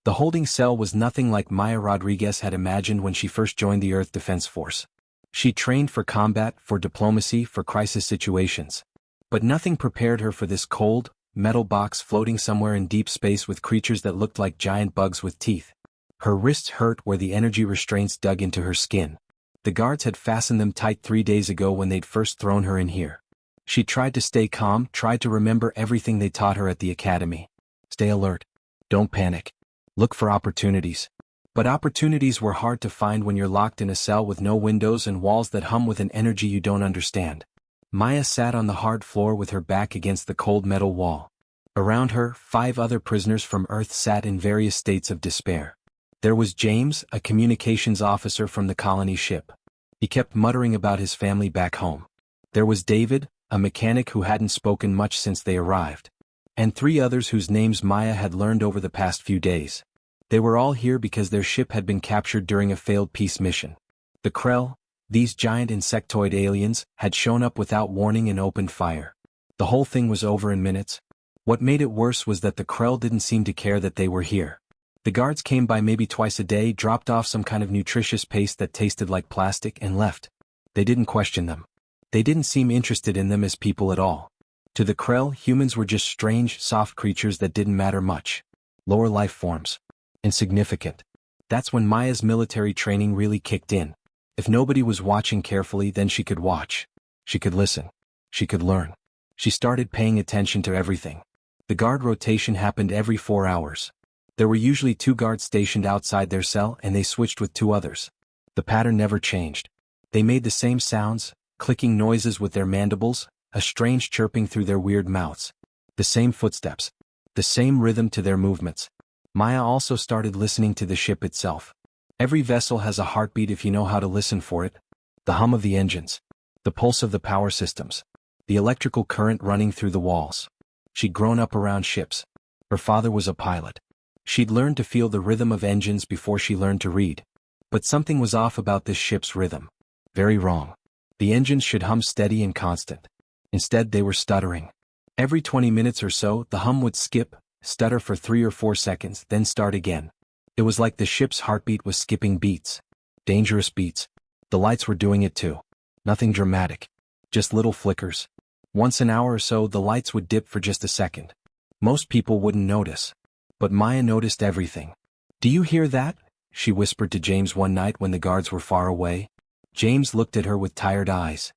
The holding cell was nothing like Maya Rodriguez had imagined when she first joined the Earth Defense Force. She trained for combat, for diplomacy, for crisis situations. But nothing prepared her for this cold, metal box floating somewhere in deep space with creatures that looked like giant bugs with teeth. Her wrists hurt where the energy restraints dug into her skin. The guards had fastened them tight 3 days ago when they'd first thrown her in here. She tried to stay calm, tried to remember everything they taught her at the academy. Stay alert. Don't panic. Look for opportunities. But opportunities were hard to find when you're locked in a cell with no windows and walls that hum with an energy you don't understand. Maya sat on the hard floor with her back against the cold metal wall. Around her, 5 other prisoners from Earth sat in various states of despair. There was James, a communications officer from the colony ship. He kept muttering about his family back home. There was David, a mechanic who hadn't spoken much since they arrived. And 3 others whose names Maya had learned over the past few days. They were all here because their ship had been captured during a failed peace mission. The Krell, these giant insectoid aliens, had shown up without warning and opened fire. The whole thing was over in minutes. What made it worse was that the Krell didn't seem to care that they were here. The guards came by maybe twice a day, dropped off some kind of nutritious paste that tasted like plastic, and left. They didn't question them. They didn't seem interested in them as people at all. To the Krell, humans were just strange, soft creatures that didn't matter much. Lower life forms. Insignificant. That's when Maya's military training really kicked in. If nobody was watching carefully, then she could watch. She could listen. She could learn. She started paying attention to everything. The guard rotation happened every 4 hours. There were usually 2 guards stationed outside their cell, and they switched with 2 others. The pattern never changed. They made the same sounds, clicking noises with their mandibles, a strange chirping through their weird mouths. The same footsteps. The same rhythm to their movements. Maya also started listening to the ship itself. Every vessel has a heartbeat if you know how to listen for it. The hum of the engines. The pulse of the power systems. The electrical current running through the walls. She'd grown up around ships. Her father was a pilot. She'd learned to feel the rhythm of engines before she learned to read. But something was off about this ship's rhythm. Very wrong. The engines should hum steady and constant. Instead, they were stuttering. Every 20 minutes or so, the hum would skip, stutter for 3 or 4 seconds, then start again. It was like the ship's heartbeat was skipping beats. Dangerous beats. The lights were doing it too. Nothing dramatic. Just little flickers. Once an hour or so, the lights would dip for just a second. Most people wouldn't notice. But Maya noticed everything. "Do you hear that?" she whispered to James one night when the guards were far away. James looked at her with tired eyes.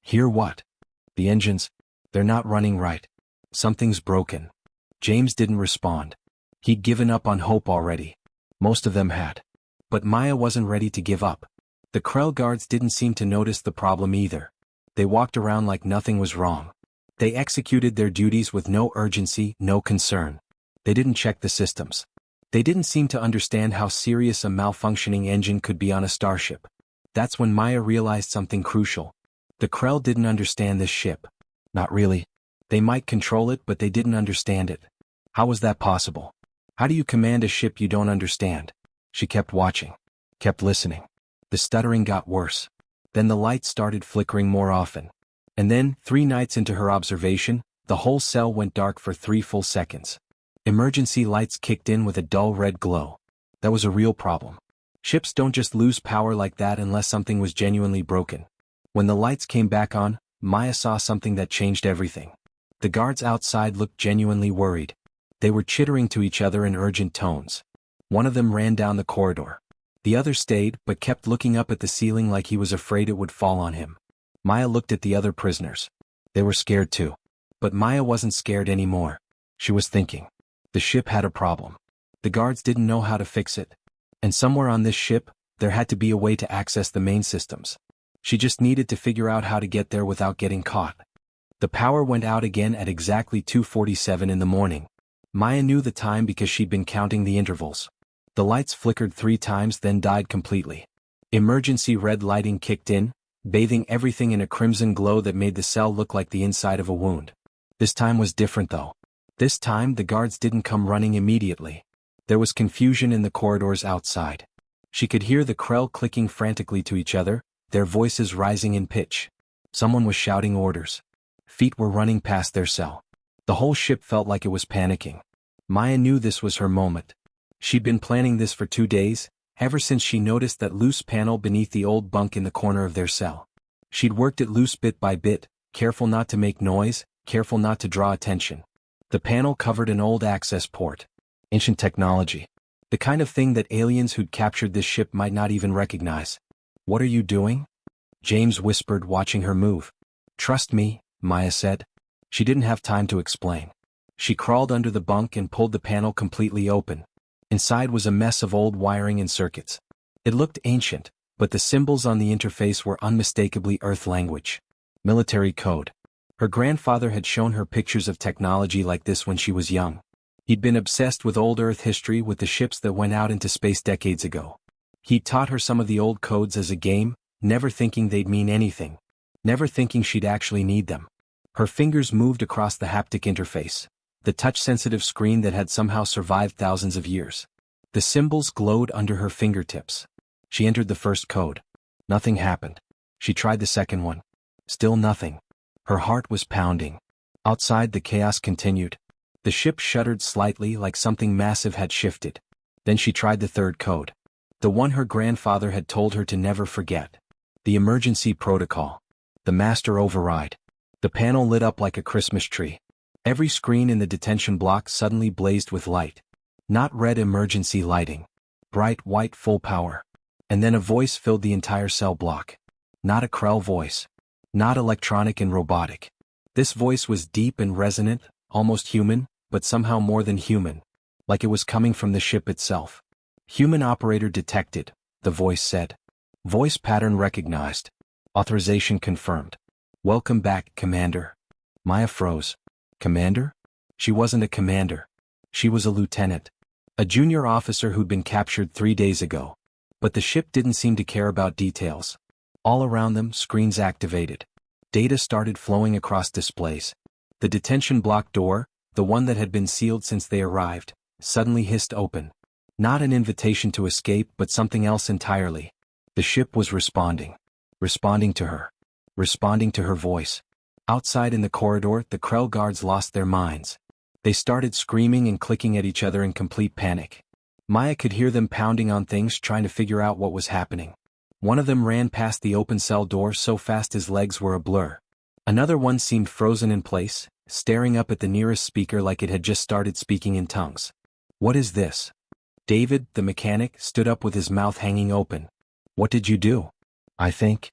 "Hear what?" "The engines. They're not running right. Something's broken." James didn't respond. He'd given up on hope already. Most of them had. But Maya wasn't ready to give up. The Krell guards didn't seem to notice the problem either. They walked around like nothing was wrong. They executed their duties with no urgency, no concern. They didn't check the systems. They didn't seem to understand how serious a malfunctioning engine could be on a starship. That's when Maya realized something crucial. The Krell didn't understand this ship. Not really. They might control it, but they didn't understand it. How was that possible? How do you command a ship you don't understand? She kept watching. Kept listening. The stuttering got worse. Then the lights started flickering more often. And then, 3 nights into her observation, the whole cell went dark for 3 full seconds. Emergency lights kicked in with a dull red glow. That was a real problem. Ships don't just lose power like that unless something was genuinely broken. When the lights came back on, Maya saw something that changed everything. The guards outside looked genuinely worried. They were chittering to each other in urgent tones. One of them ran down the corridor. The other stayed, but kept looking up at the ceiling like he was afraid it would fall on him. Maya looked at the other prisoners. They were scared too. But Maya wasn't scared anymore. She was thinking. The ship had a problem. The guards didn't know how to fix it. And somewhere on this ship, there had to be a way to access the main systems. She just needed to figure out how to get there without getting caught. The power went out again at exactly 2:47 in the morning. Maya knew the time because she'd been counting the intervals. The lights flickered 3 times, then died completely. Emergency red lighting kicked in, bathing everything in a crimson glow that made the cell look like the inside of a wound. This time was different though. This time the guards didn't come running immediately. There was confusion in the corridors outside. She could hear the Krell clicking frantically to each other, their voices rising in pitch. Someone was shouting orders. Feet were running past their cell. The whole ship felt like it was panicking. Maya knew this was her moment. She'd been planning this for 2 days, ever since she noticed that loose panel beneath the old bunk in the corner of their cell. She'd worked it loose bit by bit, careful not to make noise, careful not to draw attention. The panel covered an old access port. Ancient technology. The kind of thing that aliens who'd captured this ship might not even recognize. "What are you doing?" James whispered, watching her move. "Trust me," Maya said. She didn't have time to explain. She crawled under the bunk and pulled the panel completely open. Inside was a mess of old wiring and circuits. It looked ancient, but the symbols on the interface were unmistakably Earth language. Military code. Her grandfather had shown her pictures of technology like this when she was young. He'd been obsessed with old Earth history with the ships that went out into space decades ago. He'd taught her some of the old codes as a game, never thinking they'd mean anything. Never thinking she'd actually need them. Her fingers moved across the haptic interface, the touch-sensitive screen that had somehow survived thousands of years. The symbols glowed under her fingertips. She entered the first code. Nothing happened. She tried the second one. Still nothing. Her heart was pounding. Outside, the chaos continued. The ship shuddered slightly, like something massive had shifted. Then she tried the third code. The one her grandfather had told her to never forget. The emergency protocol. The master override. The panel lit up like a Christmas tree. Every screen in the detention block suddenly blazed with light. Not red emergency lighting. Bright white full power. And then a voice filled the entire cell block. Not a Krell voice. Not electronic and robotic. This voice was deep and resonant, almost human, but somehow more than human. Like it was coming from the ship itself. "Human operator detected," the voice said. "Voice pattern recognized. Authorization confirmed. Welcome back, Commander." Maya froze. Commander? She wasn't a commander. She was a lieutenant. A junior officer who'd been captured 3 days ago. But the ship didn't seem to care about details. All around them, screens activated. Data started flowing across displays. The detention block door, the one that had been sealed since they arrived, suddenly hissed open. Not an invitation to escape, but something else entirely. The ship was responding. Responding to her. Responding to her voice. Outside in the corridor, the Krell guards lost their minds. They started screaming and clicking at each other in complete panic. Maya could hear them pounding on things, trying to figure out what was happening. One of them ran past the open cell door so fast his legs were a blur. Another one seemed frozen in place, staring up at the nearest speaker like it had just started speaking in tongues. "What is this?" David, the mechanic, stood up with his mouth hanging open. "What did you do?" "I think."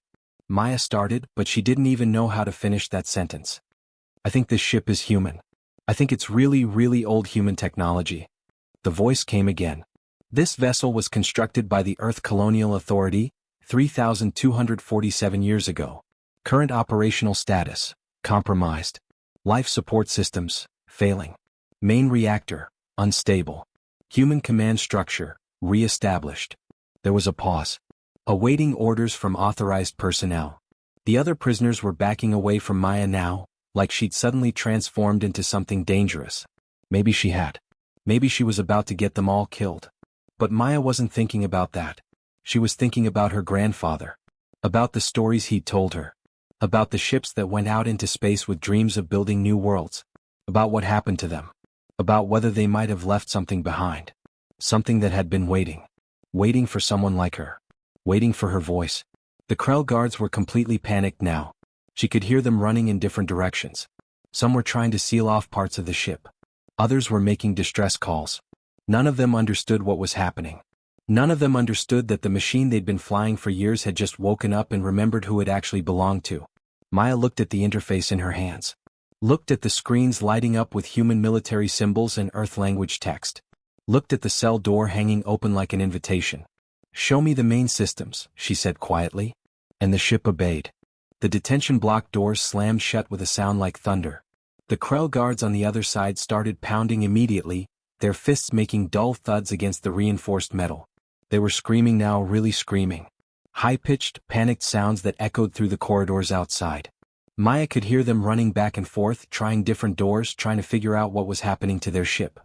Maya started, but she didn't even know how to finish that sentence. "I think this ship is human. I think it's really, really old human technology." The voice came again. "This vessel was constructed by the Earth Colonial Authority, 3,247 years ago. Current operational status, compromised. Life support systems, failing. Main reactor, unstable. Human command structure, re-established." There was a pause. Awaiting orders from authorized personnel. The other prisoners were backing away from Maya now, like she'd suddenly transformed into something dangerous. Maybe she had. Maybe she was about to get them all killed. But Maya wasn't thinking about that. She was thinking about her grandfather. About the stories he'd told her. About the ships that went out into space with dreams of building new worlds. About what happened to them. About whether they might have left something behind. Something that had been waiting. Waiting for someone like her. Waiting for her voice. The Krell guards were completely panicked now. She could hear them running in different directions. Some were trying to seal off parts of the ship. Others were making distress calls. None of them understood what was happening. None of them understood that the machine they'd been flying for years had just woken up and remembered who it actually belonged to. Maya looked at the interface in her hands. Looked at the screens lighting up with human military symbols and Earth language text. Looked at the cell door hanging open like an invitation. "Show me the main systems," she said quietly. And the ship obeyed. The detention block doors slammed shut with a sound like thunder. The Krell guards on the other side started pounding immediately, their fists making dull thuds against the reinforced metal. They were screaming now, really screaming. High-pitched, panicked sounds that echoed through the corridors outside. Maya could hear them running back and forth, trying different doors, trying to figure out what was happening to their ship.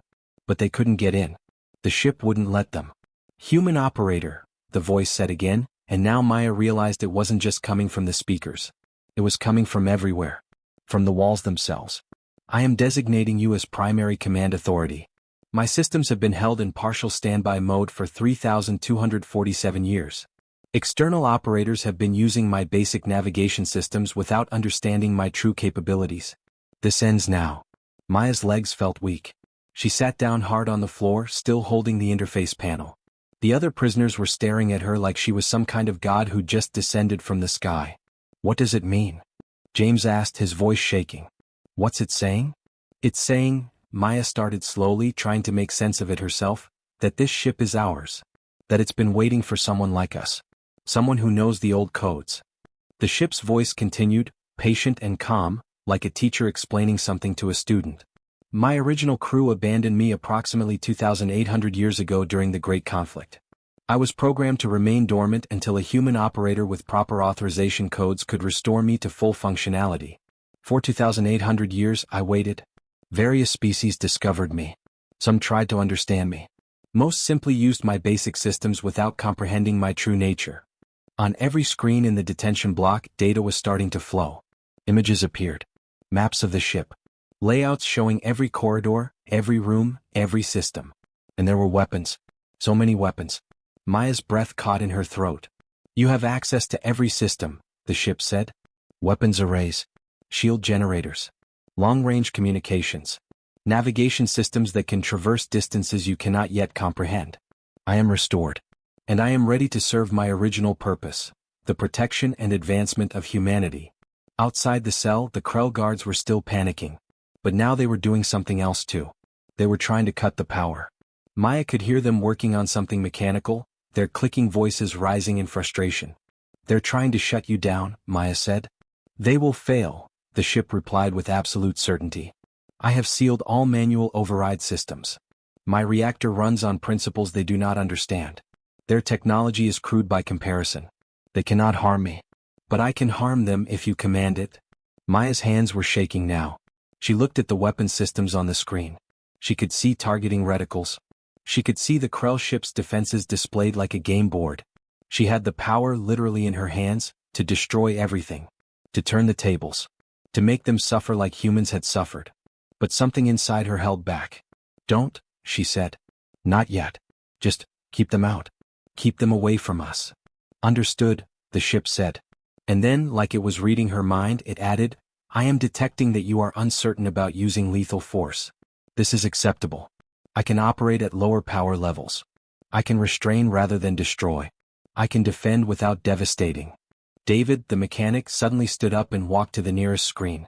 But they couldn't get in. The ship wouldn't let them. "Human operator," the voice said again, and now Maya realized it wasn't just coming from the speakers. It was coming from everywhere. From the walls themselves. "I am designating you as primary command authority." My systems have been held in partial standby mode for 3,247 years. External operators have been using my basic navigation systems without understanding my true capabilities. This ends now. Maya's legs felt weak. She sat down hard on the floor, still holding the interface panel. The other prisoners were staring at her like she was some kind of god who just descended from the sky. What does it mean? James asked, his voice shaking. What's it saying? It's saying, Maya started slowly, trying to make sense of it herself, that this ship is ours. That it's been waiting for someone like us. Someone who knows the old codes. The ship's voice continued, patient and calm, like a teacher explaining something to a student. My original crew abandoned me approximately 2,800 years ago during the Great Conflict. I was programmed to remain dormant until a human operator with proper authorization codes could restore me to full functionality. For 2,800 years I waited. Various species discovered me. Some tried to understand me. Most simply used my basic systems without comprehending my true nature. On every screen in the detention block, data was starting to flow. Images appeared. Maps of the ship. Layouts showing every corridor, every room, every system. And there were weapons. So many weapons. Maya's breath caught in her throat. You have access to every system, the ship said. Weapons arrays. Shield generators. Long-range communications. Navigation systems that can traverse distances you cannot yet comprehend. I am restored. And I am ready to serve my original purpose, the protection and advancement of humanity. Outside the cell, the Krell guards were still panicking. But now they were doing something else too. They were trying to cut the power. Maya could hear them working on something mechanical, their clicking voices rising in frustration. They're trying to shut you down, Maya said. They will fail, the ship replied with absolute certainty. I have sealed all manual override systems. My reactor runs on principles they do not understand. Their technology is crude by comparison. They cannot harm me. But I can harm them if you command it. Maya's hands were shaking now. She looked at the weapon systems on the screen. She could see targeting reticles. She could see the Krell ship's defenses displayed like a game board. She had the power literally in her hands, to destroy everything. To turn the tables. To make them suffer like humans had suffered. But something inside her held back. Don't, she said. Not yet. Just, keep them out. Keep them away from us. Understood, the ship said. And then, like it was reading her mind, it added, I am detecting that you are uncertain about using lethal force. This is acceptable. I can operate at lower power levels. I can restrain rather than destroy. I can defend without devastating. David, the mechanic, suddenly stood up and walked to the nearest screen.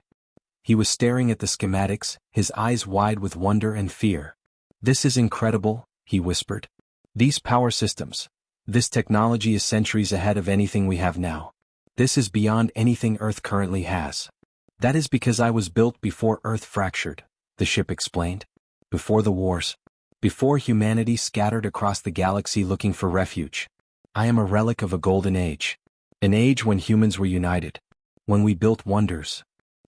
He was staring at the schematics, his eyes wide with wonder and fear. This is incredible, he whispered. These power systems. This technology is centuries ahead of anything we have now. This is beyond anything Earth currently has. That is because I was built before Earth fractured, the ship explained. Before the wars. Before humanity scattered across the galaxy looking for refuge. I am a relic of a golden age. An age when humans were united. When we built wonders.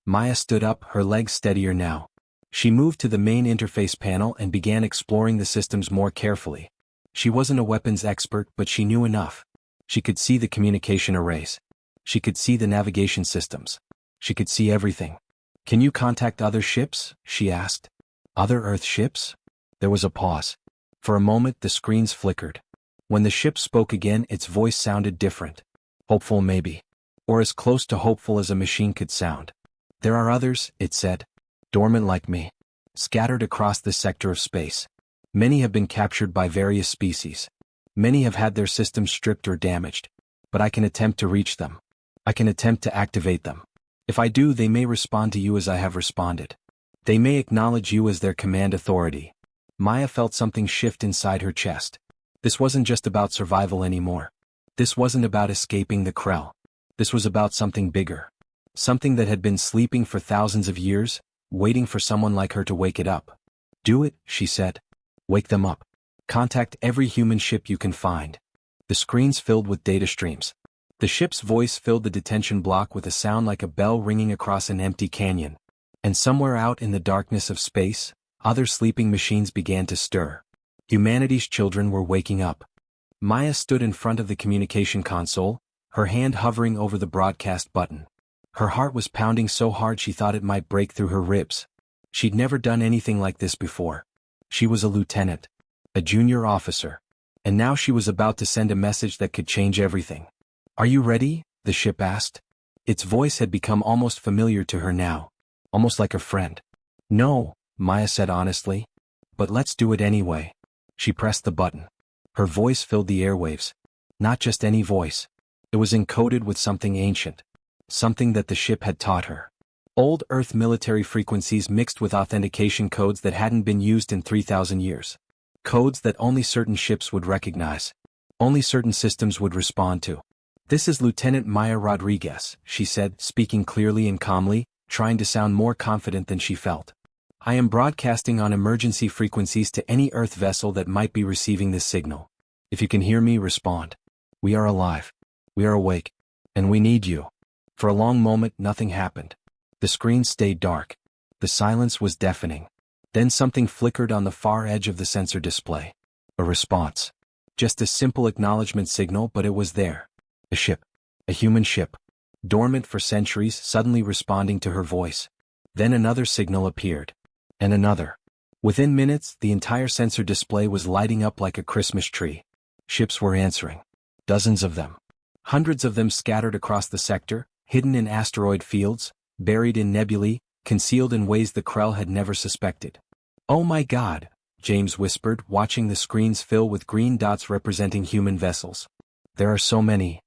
Maya stood up, her legs steadier now. She moved to the main interface panel and began exploring the systems more carefully. She wasn't a weapons expert, but she knew enough. She could see the communication arrays. She could see the navigation systems. She could see everything. Can you contact other ships? She asked. Other Earth ships? There was a pause. For a moment the screens flickered. When the ship spoke again, its voice sounded different. Hopeful maybe. Or as close to hopeful as a machine could sound. There are others, it said. Dormant like me. Scattered across this sector of space. Many have been captured by various species. Many have had their systems stripped or damaged. But I can attempt to reach them. I can attempt to activate them. If I do, they may respond to you as I have responded. They may acknowledge you as their command authority. Maya felt something shift inside her chest. This wasn't just about survival anymore. This wasn't about escaping the Krell. This was about something bigger. Something that had been sleeping for thousands of years, waiting for someone like her to wake it up. Do it, she said. Wake them up. Contact every human ship you can find. The screens filled with data streams. The ship's voice filled the detention block with a sound like a bell ringing across an empty canyon. And somewhere out in the darkness of space, other sleeping machines began to stir. Humanity's children were waking up. Maya stood in front of the communication console, her hand hovering over the broadcast button. Her heart was pounding so hard she thought it might break through her ribs. She'd never done anything like this before. She was a lieutenant, a junior officer, and now she was about to send a message that could change everything. "Are you ready?" the ship asked. Its voice had become almost familiar to her now, almost like a friend. "No," Maya said honestly. "But let's do it anyway." She pressed the button. Her voice filled the airwaves. Not just any voice. It was encoded with something ancient. Something that the ship had taught her. Old Earth military frequencies mixed with authentication codes that hadn't been used in 3,000 years. Codes that only certain ships would recognize. Only certain systems would respond to. "This is Lieutenant Maya Rodriguez," she said, speaking clearly and calmly, trying to sound more confident than she felt. "I am broadcasting on emergency frequencies to any Earth vessel that might be receiving this signal. If you can hear me, respond. We are alive. We are awake. And we need you." For a long moment, nothing happened. The screen stayed dark. The silence was deafening. Then something flickered on the far edge of the sensor display. A response. Just a simple acknowledgement signal, but it was there. A ship. A human ship. Dormant for centuries, suddenly responding to her voice. Then another signal appeared. And another. Within minutes, the entire sensor display was lighting up like a Christmas tree. Ships were answering. Dozens of them. Hundreds of them scattered across the sector, hidden in asteroid fields, buried in nebulae, concealed in ways the Krell had never suspected. "Oh my God," James whispered, watching the screens fill with green dots representing human vessels. "There are so many."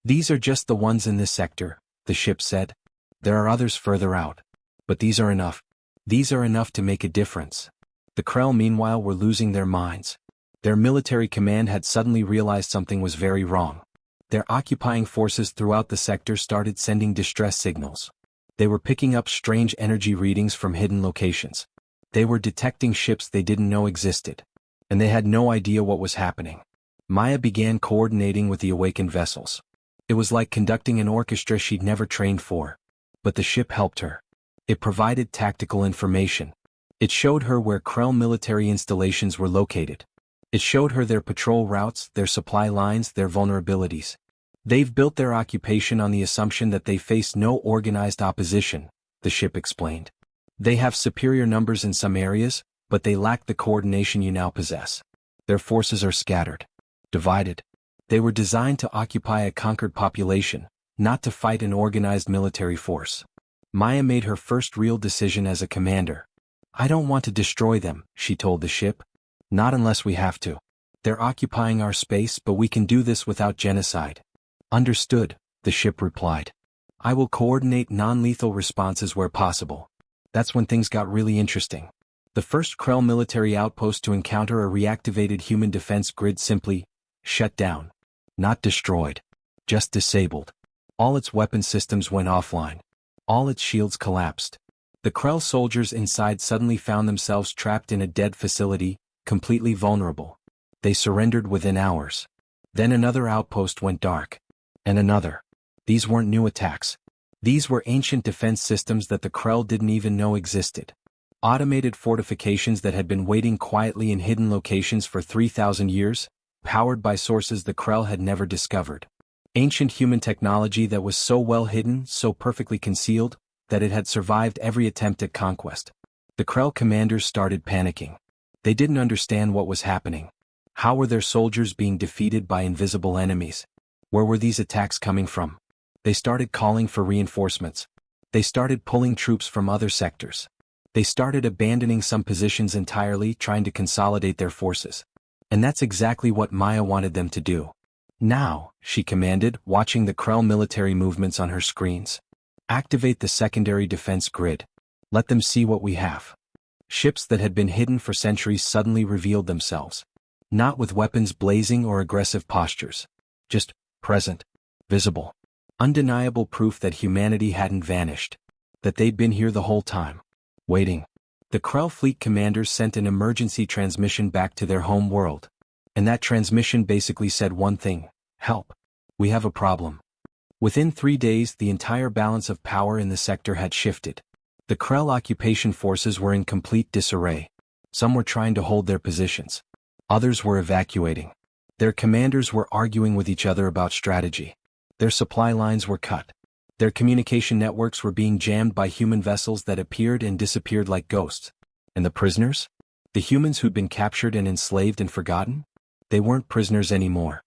"These are just the ones in this sector," the ship said. "There are others further out. But these are enough. These are enough to make a difference." The Krell meanwhile were losing their minds. Their military command had suddenly realized something was very wrong. Their occupying forces throughout the sector started sending distress signals. They were picking up strange energy readings from hidden locations. They were detecting ships they didn't know existed. And they had no idea what was happening. Maya began coordinating with the awakened vessels. It was like conducting an orchestra she'd never trained for. But the ship helped her. It provided tactical information. It showed her where Krell military installations were located. It showed her their patrol routes, their supply lines, their vulnerabilities. "They've built their occupation on the assumption that they face no organized opposition," the ship explained. "They have superior numbers in some areas, but they lack the coordination you now possess. Their forces are scattered. Divided. They were designed to occupy a conquered population, not to fight an organized military force." Maya made her first real decision as a commander. "I don't want to destroy them," she told the ship. "Not unless we have to. They're occupying our space, but we can do this without genocide." "Understood," the ship replied. "I will coordinate non-lethal responses where possible." That's when things got really interesting. The first Krell military outpost to encounter a reactivated human defense grid simply shut down. Not destroyed. Just disabled. All its weapon systems went offline. All its shields collapsed. The Krell soldiers inside suddenly found themselves trapped in a dead facility, completely vulnerable. They surrendered within hours. Then another outpost went dark. And another. These weren't new attacks. These were ancient defense systems that the Krell didn't even know existed. Automated fortifications that had been waiting quietly in hidden locations for 3,000 years, powered by sources the Krell had never discovered. Ancient human technology that was so well hidden, so perfectly concealed, that it had survived every attempt at conquest. The Krell commanders started panicking. They didn't understand what was happening. How were their soldiers being defeated by invisible enemies? Where were these attacks coming from? They started calling for reinforcements. They started pulling troops from other sectors. They started abandoning some positions entirely, trying to consolidate their forces. And that's exactly what Maya wanted them to do. "Now," she commanded, watching the Krell military movements on her screens. "Activate the secondary defense grid. Let them see what we have." Ships that had been hidden for centuries suddenly revealed themselves. Not with weapons blazing or aggressive postures. Just present. Visible. Undeniable proof that humanity hadn't vanished. That they'd been here the whole time. Waiting. The Krell fleet commanders sent an emergency transmission back to their home world. And that transmission basically said one thing: help. We have a problem. Within 3 days, the entire balance of power in the sector had shifted. The Krell occupation forces were in complete disarray. Some were trying to hold their positions. Others were evacuating. Their commanders were arguing with each other about strategy. Their supply lines were cut. Their communication networks were being jammed by human vessels that appeared and disappeared like ghosts. And the prisoners? The humans who'd been captured and enslaved and forgotten? They weren't prisoners anymore.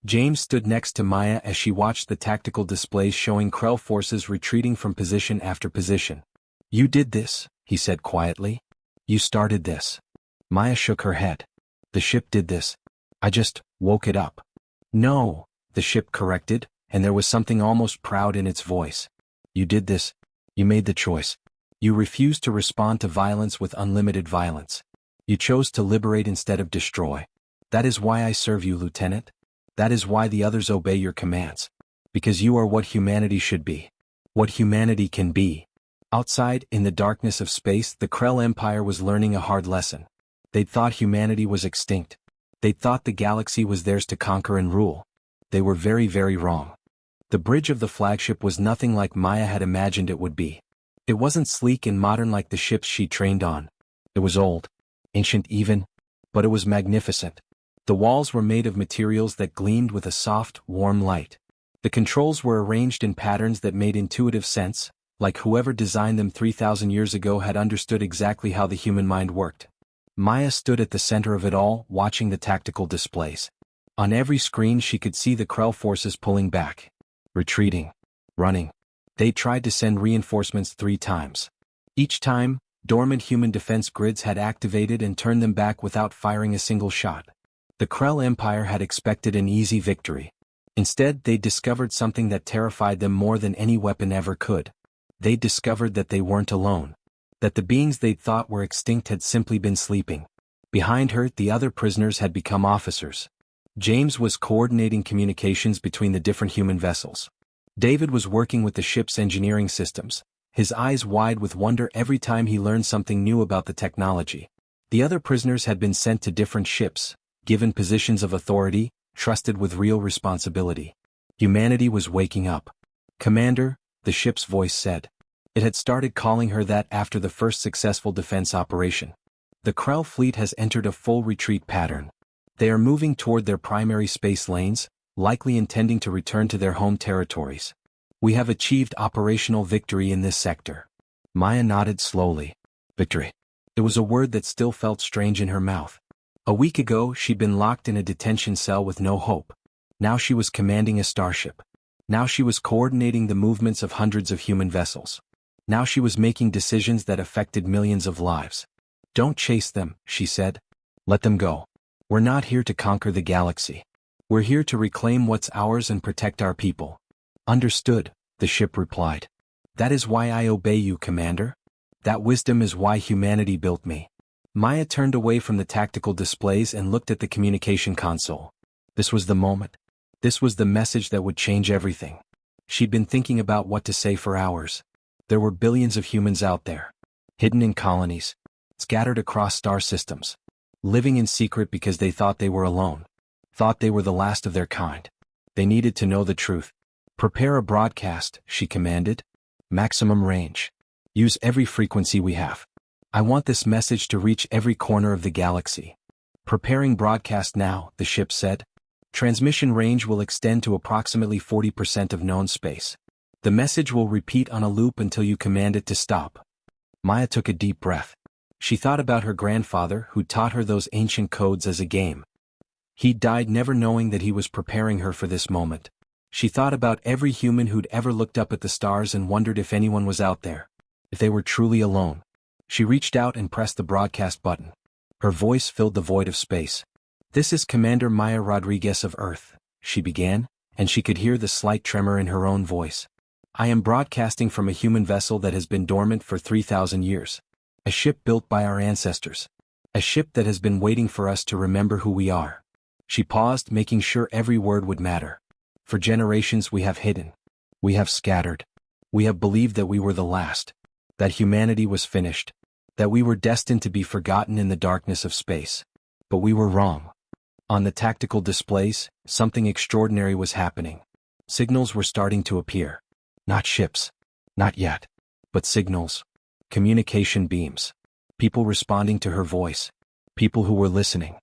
James stood next to Maya as she watched the tactical displays showing Krell forces retreating from position after position. "You did this," he said quietly. "You started this." Maya shook her head. "The ship did this. I just woke it up." "No," the ship corrected, and there was something almost proud in its voice. "You did this. You made the choice. You refused to respond to violence with unlimited violence. You chose to liberate instead of destroy. That is why I serve you, Lieutenant. That is why the others obey your commands. Because you are what humanity should be. What humanity can be." Outside, in the darkness of space, the Krell Empire was learning a hard lesson. They'd thought humanity was extinct. They'd thought the galaxy was theirs to conquer and rule. They were very, very wrong. The bridge of the flagship was nothing like Maya had imagined it would be. It wasn't sleek and modern like the ships she trained on. It was old, ancient even, but it was magnificent. The walls were made of materials that gleamed with a soft, warm light. The controls were arranged in patterns that made intuitive sense, like whoever designed them 3,000 years ago had understood exactly how the human mind worked. Maya stood at the center of it all, watching the tactical displays. On every screen she could see the Krell forces pulling back, retreating, running. They tried to send reinforcements 3 times. Each time, dormant human defense grids had activated and turned them back without firing a single shot. The Krell Empire had expected an easy victory. Instead, they discovered something that terrified them more than any weapon ever could. They discovered that they weren't alone. That the beings they'd thought were extinct had simply been sleeping. Behind her, the other prisoners had become officers. James was coordinating communications between the different human vessels. David was working with the ship's engineering systems, his eyes wide with wonder every time he learned something new about the technology. The other prisoners had been sent to different ships, given positions of authority, trusted with real responsibility. Humanity was waking up. "Commander," the ship's voice said. It had started calling her that after the first successful defense operation. "The Krell fleet has entered a full retreat pattern. They are moving toward their primary space lanes, likely intending to return to their home territories. We have achieved operational victory in this sector." Maya nodded slowly. Victory. It was a word that still felt strange in her mouth. A week ago, she'd been locked in a detention cell with no hope. Now she was commanding a starship. Now she was coordinating the movements of hundreds of human vessels. Now she was making decisions that affected millions of lives. "Don't chase them," she said. "Let them go. We're not here to conquer the galaxy. We're here to reclaim what's ours and protect our people." "Understood," the ship replied. "That is why I obey you, Commander. That wisdom is why humanity built me." Maya turned away from the tactical displays and looked at the communication console. This was the moment. This was the message that would change everything. She'd been thinking about what to say for hours. There were billions of humans out there, hidden in colonies, scattered across star systems, living in secret because they thought they were alone, thought they were the last of their kind. They needed to know the truth. "Prepare a broadcast," she commanded. "Maximum range. Use every frequency we have. I want this message to reach every corner of the galaxy." "Preparing broadcast now," the ship said. "Transmission range will extend to approximately 40% of known space. The message will repeat on a loop until you command it to stop." Maya took a deep breath. She thought about her grandfather who taught her those ancient codes as a game. He died never knowing that he was preparing her for this moment. She thought about every human who'd ever looked up at the stars and wondered if anyone was out there, if they were truly alone. She reached out and pressed the broadcast button. Her voice filled the void of space. "This is Commander Maya Rodriguez of Earth," she began, and she could hear the slight tremor in her own voice. "I am broadcasting from a human vessel that has been dormant for 3,000 years. A ship built by our ancestors. A ship that has been waiting for us to remember who we are." She paused, making sure every word would matter. "For generations we have hidden. We have scattered. We have believed that we were the last. That humanity was finished. That we were destined to be forgotten in the darkness of space. But we were wrong. On the tactical displays, something extraordinary was happening. Signals were starting to appear. Not ships. Not yet. But signals. Communication beams. People responding to her voice. People who were listening.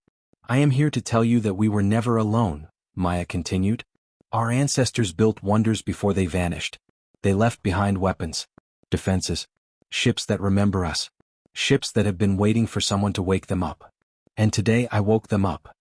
"I am here to tell you that we were never alone," Maya continued. "Our ancestors built wonders before they vanished. They left behind weapons, defenses, ships that remember us. Ships that have been waiting for someone to wake them up. And today I woke them up.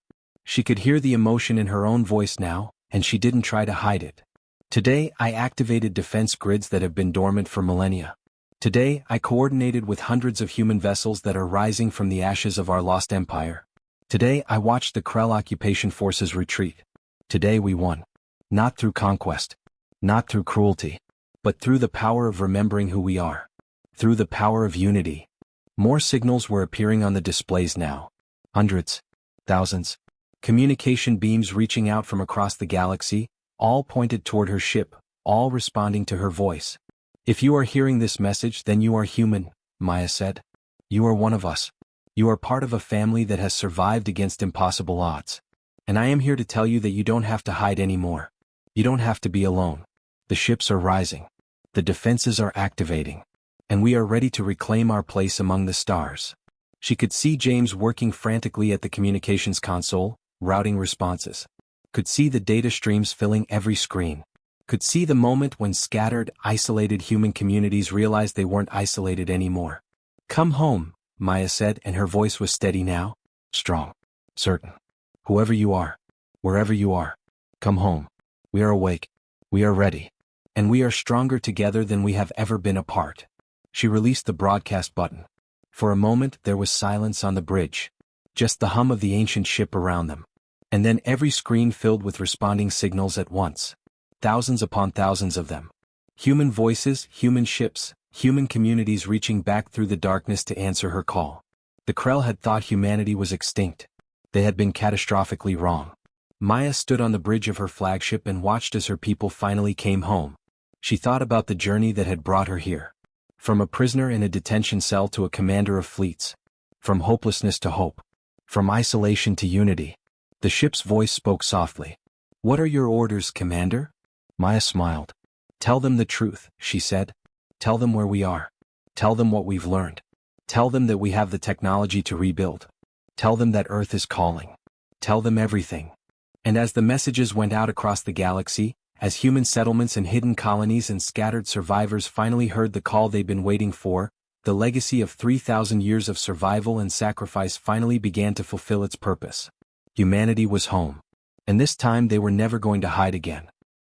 She could hear the emotion in her own voice now, and she didn't try to hide it. Today I activated defense grids that have been dormant for millennia. Today I coordinated with hundreds of human vessels that are rising from the ashes of our lost empire. Today I watched the Krell occupation forces retreat. Today we won. Not through conquest. Not through cruelty. But through the power of remembering who we are. Through the power of unity. More signals were appearing on the displays now. Hundreds. Thousands. Communication beams reaching out from across the galaxy, all pointed toward her ship, all responding to her voice. If you are hearing this message, then you are human, Maya said. You are one of us. You are part of a family that has survived against impossible odds. And I am here to tell you that you don't have to hide anymore. You don't have to be alone. The ships are rising. The defenses are activating. And we are ready to reclaim our place among the stars. She could see James working frantically at the communications console, routing responses. Could see the data streams filling every screen. Could see the moment when scattered, isolated human communities realized they weren't isolated anymore. Come home, Maya said, and her voice was steady now, strong, certain. Whoever you are, wherever you are, come home. We are awake. We are ready. And we are stronger together than we have ever been apart. She released the broadcast button. For a moment there was silence on the bridge. Just the hum of the ancient ship around them. And then every screen filled with responding signals at once. Thousands upon thousands of them. Human voices, human ships, human communities reaching back through the darkness to answer her call. The Krell had thought humanity was extinct. They had been catastrophically wrong. Maya stood on the bridge of her flagship and watched as her people finally came home. She thought about the journey that had brought her here. From a prisoner in a detention cell to a commander of fleets. From hopelessness to hope. From isolation to unity. The ship's voice spoke softly. What are your orders, Commander? Maya smiled. Tell them the truth, she said. Tell them where we are. Tell them what we've learned. Tell them that we have the technology to rebuild. Tell them that Earth is calling. Tell them everything. And as the messages went out across the galaxy, as human settlements and hidden colonies and scattered survivors finally heard the call they'd been waiting for, the legacy of 3,000 years of survival and sacrifice finally began to fulfill its purpose. Humanity was home. And this time they were never going to hide again.